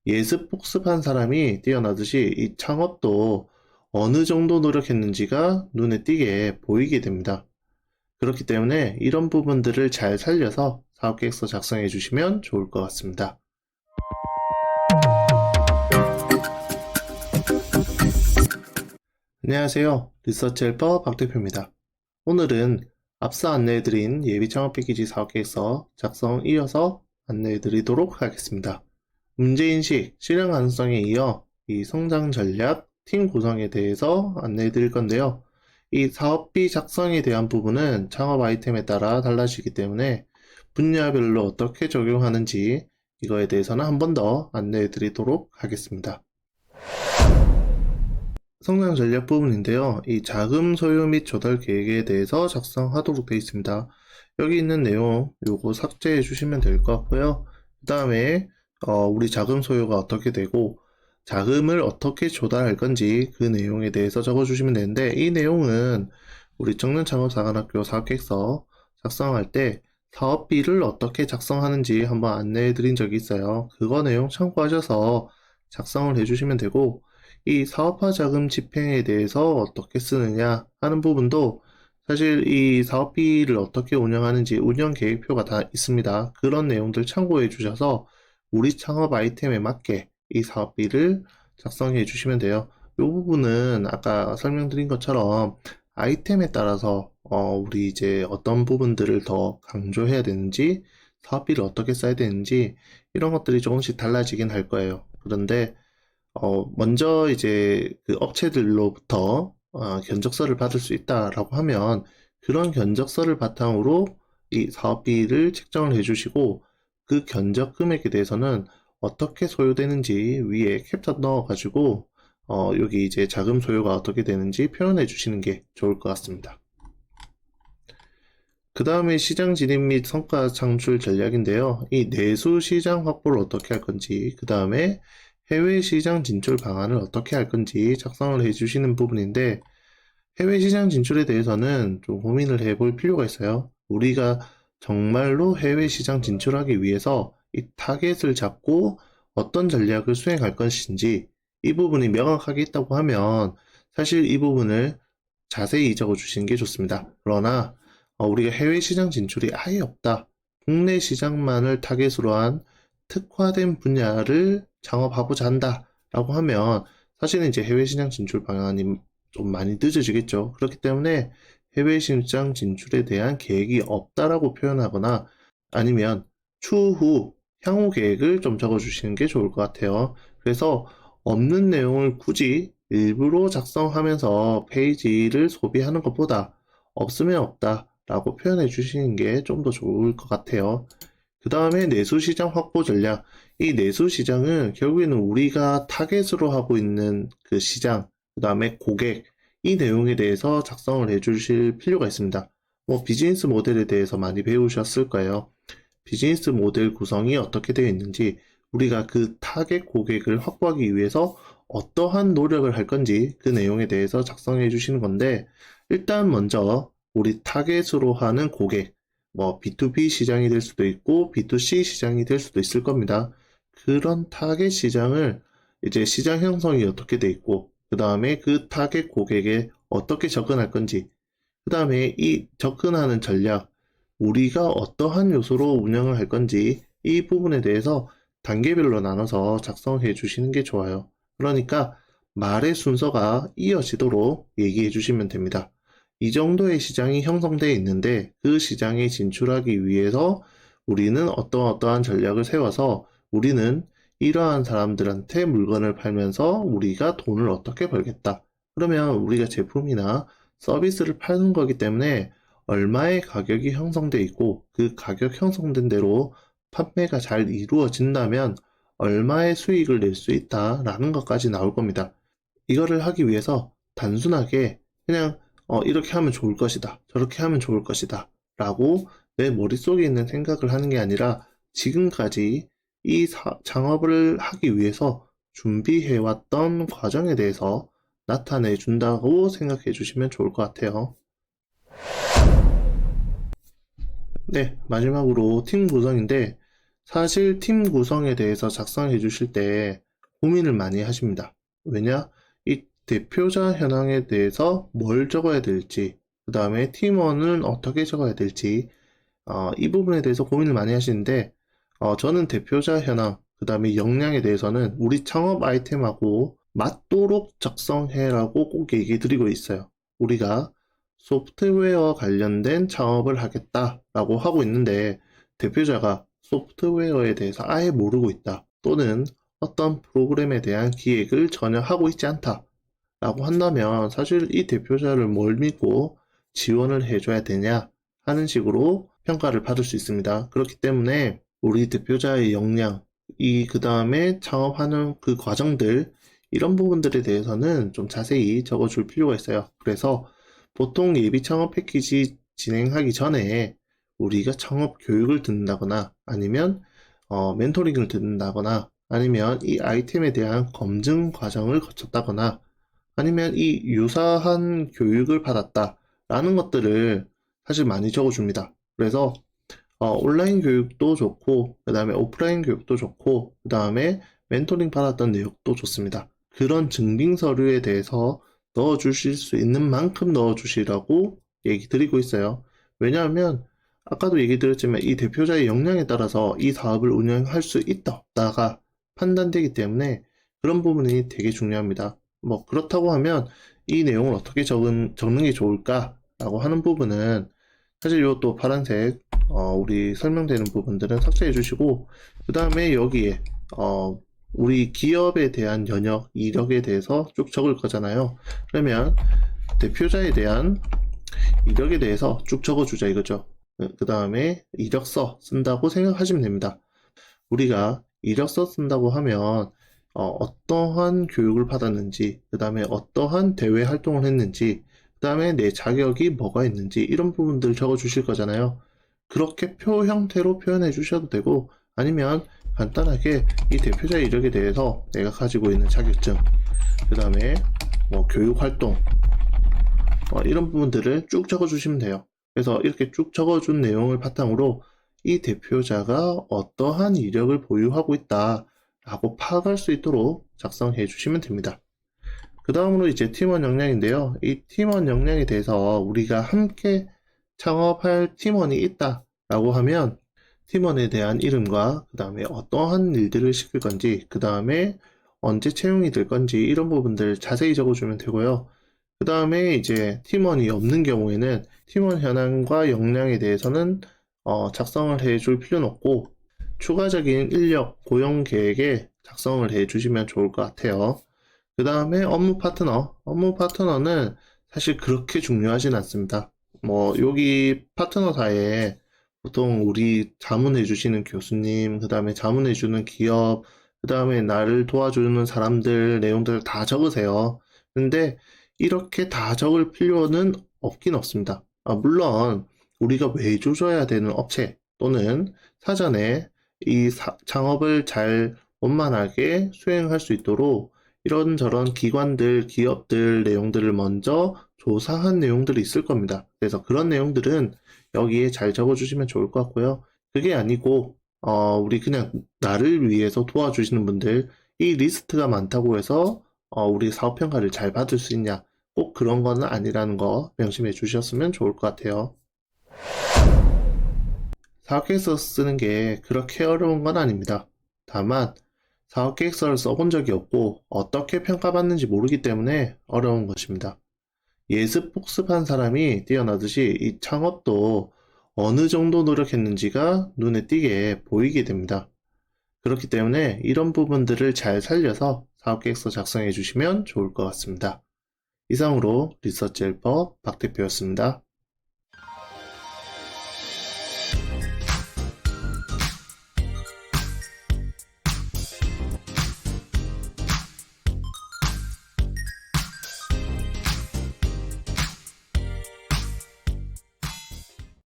예습 복습한 사람이 뛰어나듯이 이 창업도 어느 정도 노력했는지가 눈에 띄게 보이게 됩니다. 그렇기 때문에 이런 부분들을 잘 살려서 사업계획서 작성해 주시면 좋을 것 같습니다. 안녕하세요. 리서치 헬퍼 박 대표입니다. 오늘은 앞서 안내해드린 예비 창업 패키지 사업계획서 작성 이어서 안내해드리도록 하겠습니다. 문제인식, 실행 가능성에 이어 이 성장 전략, 팀 구성에 대해서 안내해드릴 건데요. 이 사업비 작성에 대한 부분은 창업 아이템에 따라 달라지기 때문에 분야별로 어떻게 적용하는지 이거에 대해서는 한 번 더 안내해드리도록 하겠습니다. 성장 전략 부분인데요. 이 자금 소요 및 조달 계획에 대해서 작성하도록 되어 있습니다. 여기 있는 내용 요거 삭제해 주시면 될 것 같고요. 그 다음에 우리 자금 소요가 어떻게 되고 자금을 어떻게 조달할 건지 그 내용에 대해서 적어주시면 되는데, 이 내용은 우리 청년창업사관학교 사업계획서 작성할 때 사업비를 어떻게 작성하는지 한번 안내해 드린 적이 있어요. 그거 내용 참고하셔서 작성을 해주시면 되고, 이 사업화 자금 집행에 대해서 어떻게 쓰느냐 하는 부분도 사실 이 사업비를 어떻게 운영하는지 운영 계획표가 다 있습니다. 그런 내용들 참고해 주셔서 우리 창업 아이템에 맞게 이 사업비를 작성해 주시면 돼요. 이 부분은 아까 설명드린 것처럼 아이템에 따라서 우리 이제 어떤 부분들을 더 강조해야 되는지, 사업비를 어떻게 써야 되는지 이런 것들이 조금씩 달라지긴 할 거예요. 그런데 먼저 이제 그 업체들로부터 견적서를 받을 수 있다라고 하면 그런 견적서를 바탕으로 이 사업비를 책정을 해주시고, 그 견적 금액에 대해서는 어떻게 소요되는지 위에 캡처 넣어가지고 여기 이제 자금 소요가 어떻게 되는지 표현해 주시는 게 좋을 것 같습니다. 그 다음에 시장 진입 및 성과 창출 전략인데요. 이 내수 시장 확보를 어떻게 할 건지, 그 다음에 해외 시장 진출 방안을 어떻게 할 건지 작성을 해주시는 부분인데, 해외 시장 진출에 대해서는 좀 고민을 해볼 필요가 있어요. 우리가 정말로 해외 시장 진출하기 위해서 이 타겟을 잡고 어떤 전략을 수행할 것인지, 이 부분이 명확하게 있다고 하면 사실 이 부분을 자세히 적어 주시는 게 좋습니다. 그러나 우리가 해외 시장 진출이 아예 없다, 국내 시장만을 타겟으로 한 특화된 분야를 창업하고자 한다 라고 하면 사실은 이제 해외 시장 진출 방안이 좀 많이 늦어지겠죠. 그렇기 때문에 해외 시장 진출에 대한 계획이 없다라고 표현하거나 아니면 추후 향후 계획을 좀 적어 주시는 게 좋을 것 같아요. 그래서 없는 내용을 굳이 일부러 작성하면서 페이지를 소비하는 것보다 없으면 없다 라고 표현해 주시는 게 좀 더 좋을 것 같아요. 그 다음에 내수시장 확보 전략. 이 내수시장은 결국에는 우리가 타겟으로 하고 있는 그 시장, 그 다음에 고객, 이 내용에 대해서 작성을 해 주실 필요가 있습니다. 비즈니스 모델에 대해서 많이 배우셨을 거예요. 비즈니스 모델 구성이 어떻게 되어 있는지, 우리가 그 타겟 고객을 확보하기 위해서 어떠한 노력을 할 건지 그 내용에 대해서 작성해 주시는 건데, 일단 먼저 우리 타겟으로 하는 고객, B2B 시장이 될 수도 있고 B2C 시장이 될 수도 있을 겁니다. 그런 타겟 시장을 이제 시장 형성이 어떻게 돼 있고, 그 다음에 그 타겟 고객에 어떻게 접근할 건지, 그 다음에 이 접근하는 전략, 우리가 어떠한 요소로 운영을 할 건지, 이 부분에 대해서 단계별로 나눠서 작성해 주시는 게 좋아요. 그러니까 말의 순서가 이어지도록 얘기해 주시면 됩니다. 이 정도의 시장이 형성되어 있는데 그 시장에 진출하기 위해서 우리는 어떠한 전략을 세워서 우리는 이러한 사람들한테 물건을 팔면서 우리가 돈을 어떻게 벌겠다. 그러면 우리가 제품이나 서비스를 파는 거기 때문에 얼마의 가격이 형성되어 있고 그 가격 형성된 대로 판매가 잘 이루어진다면 얼마의 수익을 낼 수 있다라는 것까지 나올 겁니다. 이거를 하기 위해서 단순하게 그냥 이렇게 하면 좋을 것이다, 저렇게 하면 좋을 것이다 라고 내 머릿속에 있는 생각을 하는 게 아니라 지금까지 이 창업을 하기 위해서 준비해왔던 과정에 대해서 나타내 준다고 생각해 주시면 좋을 것 같아요. 네, 마지막으로 팀 구성인데, 사실 팀 구성에 대해서 작성해 주실 때 고민을 많이 하십니다. 왜냐? 이 대표자 현황에 대해서 뭘 적어야 될지, 그 다음에 팀원은 어떻게 적어야 될지, 이 부분에 대해서 고민을 많이 하시는데, 저는 대표자 현황, 그 다음에 역량에 대해서는 우리 창업 아이템하고 맞도록 작성해라고 꼭 얘기 드리고 있어요. 우리가 소프트웨어 관련된 창업을 하겠다라고 하고 있는데, 대표자가 소프트웨어에 대해서 아예 모르고 있다, 또는 어떤 프로그램에 대한 기획을 전혀 하고 있지 않다 라고 한다면 사실 이 대표자를 뭘 믿고 지원을 해줘야 되냐 하는 식으로 평가를 받을 수 있습니다. 그렇기 때문에 우리 대표자의 역량, 그 다음에 창업하는 그 과정들, 이런 부분들에 대해서는 좀 자세히 적어줄 필요가 있어요. 그래서 보통 예비 창업 패키지 진행하기 전에 우리가 창업 교육을 듣는다거나 아니면 멘토링을 듣는다거나 아니면 이 아이템에 대한 검증 과정을 거쳤다거나 아니면 이 유사한 교육을 받았다라는 것들을 사실 많이 적어줍니다. 그래서 온라인 교육도 좋고, 그 다음에 오프라인 교육도 좋고, 그 다음에 멘토링 받았던 내용도 좋습니다. 그런 증빙 서류에 대해서 넣어주실 수 있는 만큼 넣어주시라고 얘기 드리고 있어요. 왜냐하면 아까도 얘기 드렸지만 이 대표자의 역량에 따라서 이 사업을 운영할 수 있다 없다가 판단되기 때문에 그런 부분이 되게 중요합니다. 뭐 그렇다고 하면 이 내용을 어떻게 적는 게 좋을까라고 하는 부분은 사실 이것도 파란색 우리 설명되는 부분들은 삭제해 주시고, 그 다음에 여기에 우리 기업에 대한 연역, 이력에 대해서 쭉 적을 거잖아요. 그러면 대표자에 대한 이력에 대해서 쭉 적어주자 이거죠. 그 다음에 이력서 쓴다고 생각하시면 됩니다. 우리가 이력서 쓴다고 하면 어떠한 교육을 받았는지, 그 다음에 어떠한 대외 활동을 했는지, 그 다음에 내 자격이 뭐가 있는지 이런 부분들 적어 주실 거잖아요. 그렇게 표 형태로 표현해 주셔도 되고, 아니면 간단하게 이 대표자 이력에 대해서 내가 가지고 있는 자격증, 그 다음에 뭐 교육 활동, 이런 부분들을 쭉 적어 주시면 돼요. 그래서 이렇게 쭉 적어준 내용을 바탕으로 이 대표자가 어떠한 이력을 보유하고 있다 라고 파악할 수 있도록 작성해 주시면 됩니다. 그 다음으로 이제 팀원 역량인데요. 이 팀원 역량에 대해서 우리가 함께 창업할 팀원이 있다 라고 하면 팀원에 대한 이름과 그 다음에 어떠한 일들을 시킬 건지, 그 다음에 언제 채용이 될 건지 이런 부분들 자세히 적어주면 되고요. 그 다음에 이제 팀원이 없는 경우에는 팀원 현황과 역량에 대해서는 작성을 해줄 필요는 없고, 추가적인 인력 고용 계획에 작성을 해주시면 좋을 것 같아요. 그 다음에 업무 파트너는 사실 그렇게 중요하진 않습니다. 뭐 여기 파트너사에 보통 우리 자문해 주시는 교수님, 그 다음에 자문해 주는 기업, 그 다음에 나를 도와주는 사람들 내용들 다 적으세요. 근데 이렇게 다 적을 필요는 없긴 없습니다. 물론 우리가 외주줘야 되는 업체 또는 사전에 이 창업을 잘 원만하게 수행할 수 있도록 이런저런 기관들, 기업들 내용들을 먼저 조사한 내용들이 있을 겁니다. 그래서 그런 내용들은 여기에 잘 적어주시면 좋을 것 같고요. 그게 아니고 우리 그냥 나를 위해서 도와주시는 분들, 이 리스트가 많다고 해서 우리 사업평가를 잘 받을 수 있냐, 꼭 그런 건 아니라는 거 명심해 주셨으면 좋을 것 같아요. 사업계획서 쓰는 게 그렇게 어려운 건 아닙니다. 다만 사업계획서를 써본 적이 없고 어떻게 평가받는지 모르기 때문에 어려운 것입니다. 예습 복습한 사람이 뛰어나듯이 이 창업도 어느 정도 노력했는지가 눈에 띄게 보이게 됩니다. 그렇기 때문에 이런 부분들을 잘 살려서 사업계획서 작성해 주시면 좋을 것 같습니다. 이상으로 리서치 헬퍼 박 대표였습니다.